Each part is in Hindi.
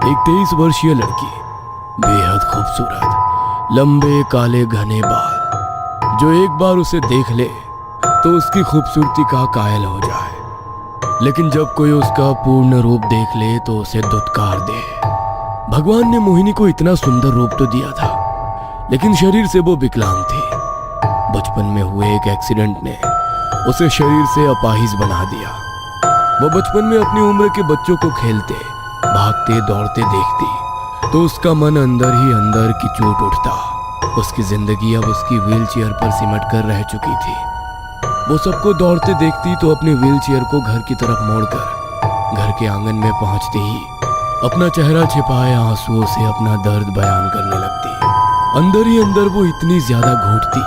एक 23 वर्षीय लड़की, बेहद खूबसूरत, लंबे काले घने बाल, जो एक बार उसे देख ले तो उसकी खूबसूरती का कायल हो जाए, लेकिन जब कोई उसका पूर्ण रूप देख ले तो उसे दुत्कार दे। भगवान ने मोहिनी को इतना सुंदर रूप तो दिया था, लेकिन शरीर से वो विकलांग थी। बचपन में हुए एक एक्सीडेंट ने उसे शरीर से अपाहिज बना दिया। वो बचपन में अपनी उम्र के बच्चों को खेलते, भागते, दौड़ते देखती तो उसका मन अंदर ही अंदर की चोट उठता। उसकी जिंदगी अब उसकी व्हीलचेयर पर सिमट कर रह चुकी थी। वो सबको दौड़ते देखती तो अपने व्हीलचेयर को घर की तरफ मोड़कर घर के आंगन में पहुंचते ही अपना चेहरा छिपाए आंसुओं से अपना दर्द बयान करने लगती। अंदर ही अंदर वो इतनी ज्यादा घुटती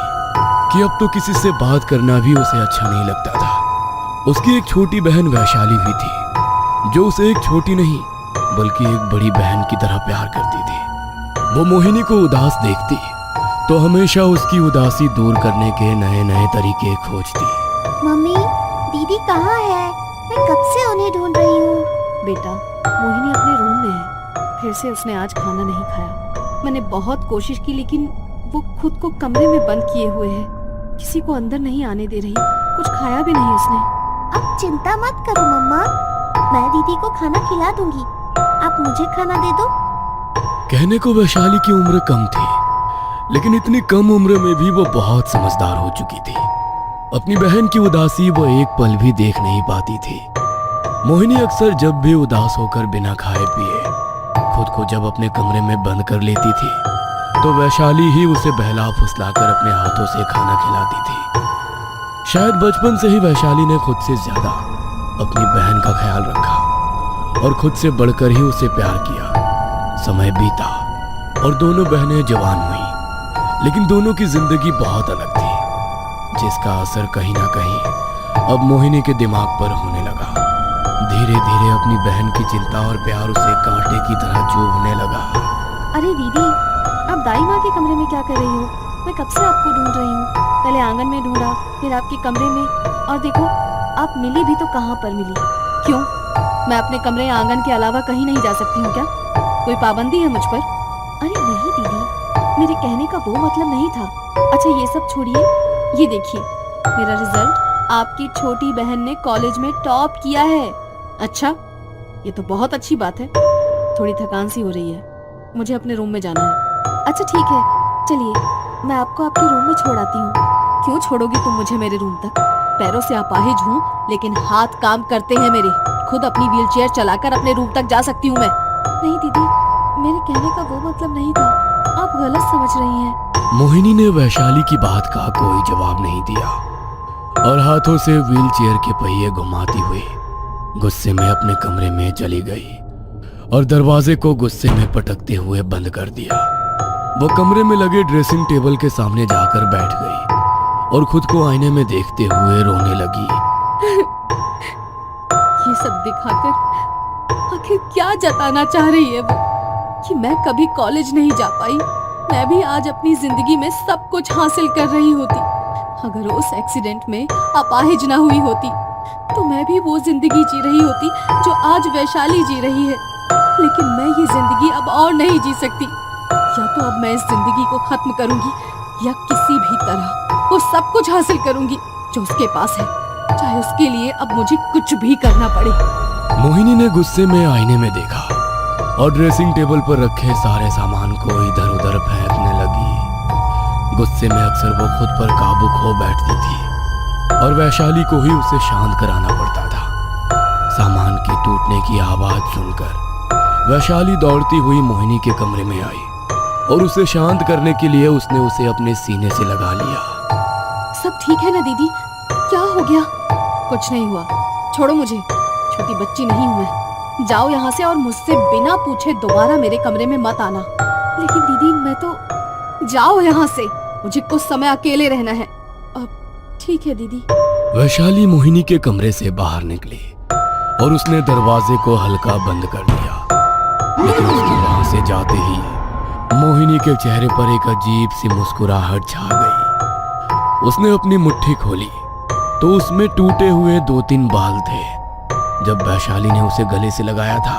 कि अब तो किसी से बात करना भी उसे अच्छा नहीं लगता था। उसकी एक छोटी बहन वैशाली भी थी, जो उसे एक छोटी नहीं बल्कि एक बड़ी बहन की तरह प्यार करती थी। वो मोहिनी को उदास देखती तो हमेशा उसकी उदासी दूर करने के नए नए तरीके खोजती। मम्मी, दीदी कहाँ है? मैं कब से उन्हें ढूंढ रही हूँ। बेटा, मोहिनी अपने रूम में है। फिर से उसने आज खाना नहीं खाया। मैंने बहुत कोशिश की, लेकिन वो खुद को कमरे में बंद किए हुए है, किसी को अंदर नहीं आने दे रही। कुछ खाया भी नहीं उसने। आप चिंता मत करो मम्मा, मैं दीदी को खाना खिला दूंगी। आप मुझे खाना दे दो। कहने को वैशाली की उम्र कम थी, लेकिन इतनी कम उम्र में भी वो बहुत समझदार हो चुकी थी। अपनी बहन की उदासी वो एक पल भी देख नहीं पाती थी। मोहिनी अक्सर जब भी उदास होकर बिना खाए पिए खुद को जब अपने कमरे में बंद कर लेती थी तो वैशाली ही उसे बहला फुसलाकर अपने हाथों से खाना खिलाती थी। शायद बचपन से ही वैशाली ने खुद से ज्यादा अपनी बहन का ख्याल रखा और खुद से बढ़कर ही उसे प्यार किया। समय बीता और दोनों बहनें जवान हुई, लेकिन दोनों की जिंदगी बहुत अलग थी, जिसका असर कहीं ना कहीं अब मोहिनी के दिमाग पर होने लगा। धीरे धीरे अपनी बहन की चिंता और प्यार उसे कांटे की तरह चुभने लगा। अरे दीदी, आप दाई माँ के कमरे में क्या कर रही हो? मैं कब से आपको ढूंढ रही हूँ। पहले आंगन में ढूंढा, फिर आपके कमरे में, और देखो आप मिली भी तो कहाँ पर मिली। क्यों, मैं अपने कमरे या आंगन के अलावा कहीं नहीं जा सकती हूँ क्या? कोई पाबंदी है मुझ पर? अरे नहीं दीदी, मेरे कहने का वो मतलब नहीं था। अच्छा ये सब छोड़िए, ये देखिए मेरा रिजल्ट। आपकी छोटी बहन ने कॉलेज में टॉप किया है। अच्छा, ये तो बहुत अच्छी बात है। थोड़ी थकान सी हो रही है, मुझे अपने रूम में जाना है। अच्छा ठीक है, चलिए मैं आपको आपके रूम में छोड़ आती हूँ। क्यों छोड़ोगे तुम मुझे मेरे रूम तक? पैरों से अपाहिज हूँ, लेकिन हाथ काम करते हैं मेरे। खुद अपनी व्हीलचेयर चलाकर अपने रूम तक जा सकती हूँ मैं। नहीं दीदी, मेरे कहने का वो मतलब नहीं था, आप गलत समझ रही हैं। मोहिनी ने वैशाली की बात का कोई जवाब नहीं दिया और हाथों से व्हीलचेयर के पहिए घुमाती हुई गुस्से में अपने कमरे में चली गई और दरवाजे को गुस्से में पटकते हुए बंद कर दिया। वो कमरे में लगे ड्रेसिंग टेबल के सामने जाकर बैठ गई और खुद को आईने में देखते हुए रोने लगी। ये सब दिखाकर आखिर क्या जताना चाह रही है वो? कि मैं कभी कॉलेज नहीं जा पाई, मैं भी आज अपनी जिंदगी में सब कुछ हासिल कर रही होती। अगर उस एक्सीडेंट में अपाहिज ना हुई होती तो मैं भी वो जिंदगी जी रही होती जो आज वैशाली जी रही है। लेकिन मैं ये जिंदगी अब और नहीं जी सकती। या तो अब मैं इस जिंदगी को खत्म करूंगी, या किसी भी तरह वो सब कुछ हासिल करूंगी जो उसके पास है, चाहे उसके लिए अब मुझे कुछ भी करना पड़े। मोहिनी ने गुस्से में आईने में देखा और ड्रेसिंग टेबल पर रखे सारे सामान को इधर उधर फेंकने लगी। गुस्से में अक्सर वो खुद पर काबू खो बैठती थी और वैशाली को ही उसे शांत कराना पड़ता था। सामान के टूटने की आवाज सुनकर वैशाली दौड़ती हुई मोहिनी के कमरे में आई और उसे शांत करने के लिए उसने उसे अपने सीने से लगा लिया। सब ठीक है ना दीदी? क्या हो गया? कुछ नहीं हुआ, छोड़ो मुझे, छोटी बच्ची नहीं हूँ मैं। जाओ यहाँ से और मुझसे बिना पूछे दोबारा मेरे कमरे में मत आना। लेकिन दीदी मैं तो, जाओ यहाँ से, मुझे कुछ समय अकेले रहना है। अब ठीक है दीदी। वैशाली मोहिनी के कमरे से बाहर निकली और उसने दरवाजे को हल्का बंद कर दिया, लेकिन उसके वहां से जाते ही मोहिनी के चेहरे पर एक अजीब सी मुस्कुराहट छा गई। उसने अपनी मुट्ठी खोली तो उसमें टूटे हुए 2-3 बाल थे। जब वैशाली ने उसे गले से लगाया था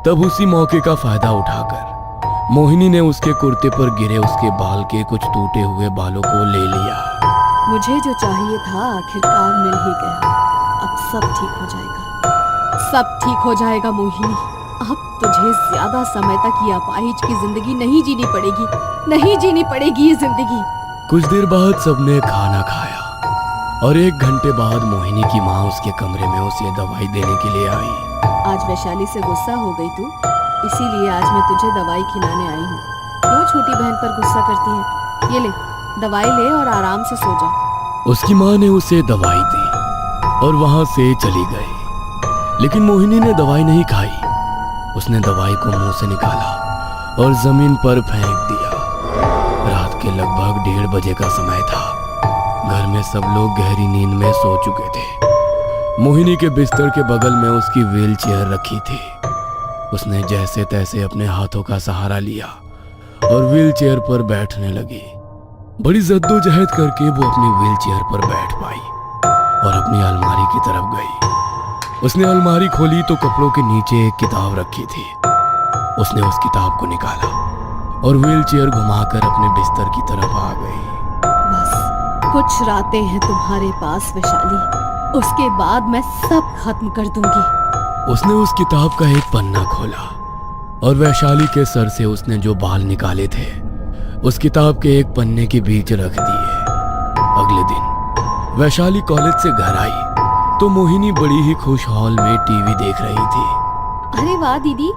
तब उसी मौके का फायदा उठाकर मोहिनी ने उसके कुर्ते पर गिरे उसके बाल के कुछ टूटे हुए बालों को ले लिया। मुझे जो चाहिए था आखिरकार मिल ही गया। अब सब ठीक हो जाएगा, सब ठीक हो जाएगा मोहिनी। अब तुझे ज्यादा समय तक ये अपाहिज की जिंदगी नहीं जीनी पड़ेगी, नहीं जीनी पड़ेगी ये जिंदगी। कुछ देर बाद सबने खाना खाया और 1 घंटे बाद मोहिनी की माँ उसके कमरे में उसे दवाई देने के लिए आई। आज वैशाली से गुस्सा हो गई तू, इसीलिए आज मैं तुझे दवाई खिलाने आई हूँ। क्यों छोटी बहन पर गुस्सा करती है? ये ले, दवाई ले और आराम से सो जा। उसकी माँ ने उसे दवाई दी और वहां से चली गई। लेकिन मोहिनी ने दवाई नहीं खाई। उसने दवाई को मुंह से निकाला और जमीन पर फेंक दिया। रात के लगभग 1:30 बजे का समय था। घर में सब लोग गहरी नींद में सो चुके थे। मोहिनी के बिस्तर के बगल में उसकी व्हील चेयर रखी थी। उसने जैसे तैसे अपने हाथों का सहारा लिया और व्हील चेयर पर बैठने लगी। बड़ी जद्दोजहद करके वो अपनी व्हील चेयर पर बैठ पाई और अपनी अलमारी की तरफ गई। उसने अलमारी खोली तो कपड़ों के नीचे एक किताब रखी थी। उसने उस किताब को निकाला और व्हील चेयर घुमाकर अपने बिस्तर की तरफ आ गई। बस कुछ रातें हैं तुम्हारे पास वैशाली, उसके बाद मैं सब खत्म कर दूंगी। उसने उस किताब का एक पन्ना खोला और वैशाली के सर से उसने जो बाल निकाले थे उस किताब के एक पन्ने के बीच रख दिए। अगले दिन वैशाली कॉलेज से घर आई तो मोहिनी बड़ी ही खुश हॉल में टीवी देख रही थी। अरे वाह दीदी,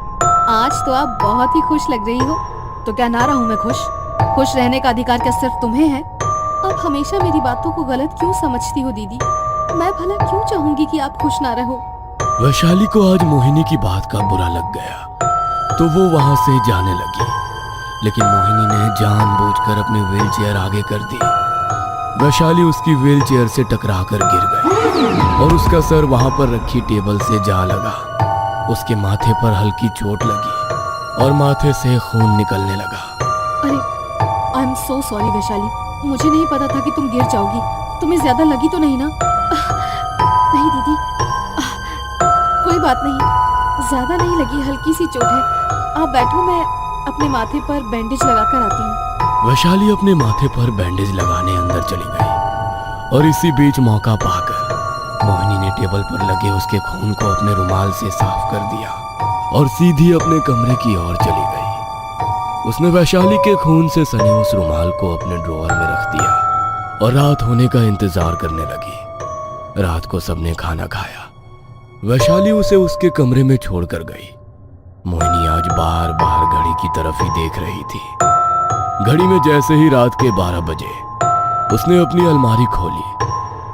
आज तो आप बहुत ही खुश लग रही हो। तो क्या ना रहूं मैं खुश? खुश रहने का अधिकार क्या सिर्फ तुम्हें है? आप हमेशा मेरी बातों को गलत क्यों समझती हो दीदी? मैं भला क्यों चाहूंगी कि आप खुश ना रहो? वैशाली को आज मोहिनी की बात का बुरा लग गया तो वो वहां से जाने लगी। लेकिन मोहिनी ने जानबूझकर अपनी व्हील चेयर आगे कर दी। वैशाली उसकी व्हील चेयर से टकराकर गिर गई और उसका सर वहां पर रखी टेबल से जा लगा। उसके माथे पर हल्की चोट लगी और माथे से खून निकलने लगा। अरे I am so sorry Vaishali, मुझे नहीं पता था कि तुम गिर जाओगी। तुम्हें ज्यादा लगी तो नहीं ना? नहीं दीदी, कोई बात नहीं, ज्यादा नहीं लगी, हल्की सी चोट है। आप बैठो, मैं अपने माथे पर बैंडेज लगाकर आती हूँ। वैशाली अपने माथे पर बैंडेज लगाने अंदर चली गई और इसी बीच मौका पाकर मोहिनी ने टेबल पर लगे उसके खून को अपने रुमाल से साफ कर दिया और सीधी अपने कमरे की ओर चली गई। उसने वैशाली के खून से सने उस रुमाल को अपने ड्रॉअर में रख दिया और रात होने का इंतजार करने लगी। रात को सबने खाना खाया। वैशाली उसे उसके कमरे में छोड़कर गई। मोहिनी आज बार बार घड़ी की तरफ ही देख रही थी। घड़ी में जैसे ही रात के 12 बजे उसने अपनी अलमारी खोली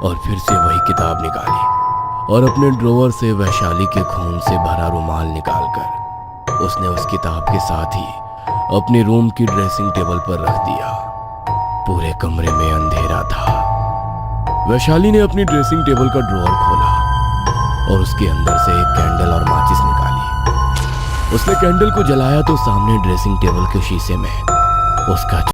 और फिर से वही किताब निकाली और अपने ड्रॉअर से वैशाली के खून से भरा रुमाल निकालकर उसने उस किताब के साथ ही अपने रूम की ड्रेसिंग टेबल पर रख दिया। पूरे कमरे में अंधेरा था। वैशाली ने अपनी ड्रेसिंग टेबल का ड्रॉअर खोला और उसके अंदर से एक कैंडल और माचिस निकाली। उसने कैंडल को जलाया तो सामने ड्रेसिंग टेबल के शीशे में उसका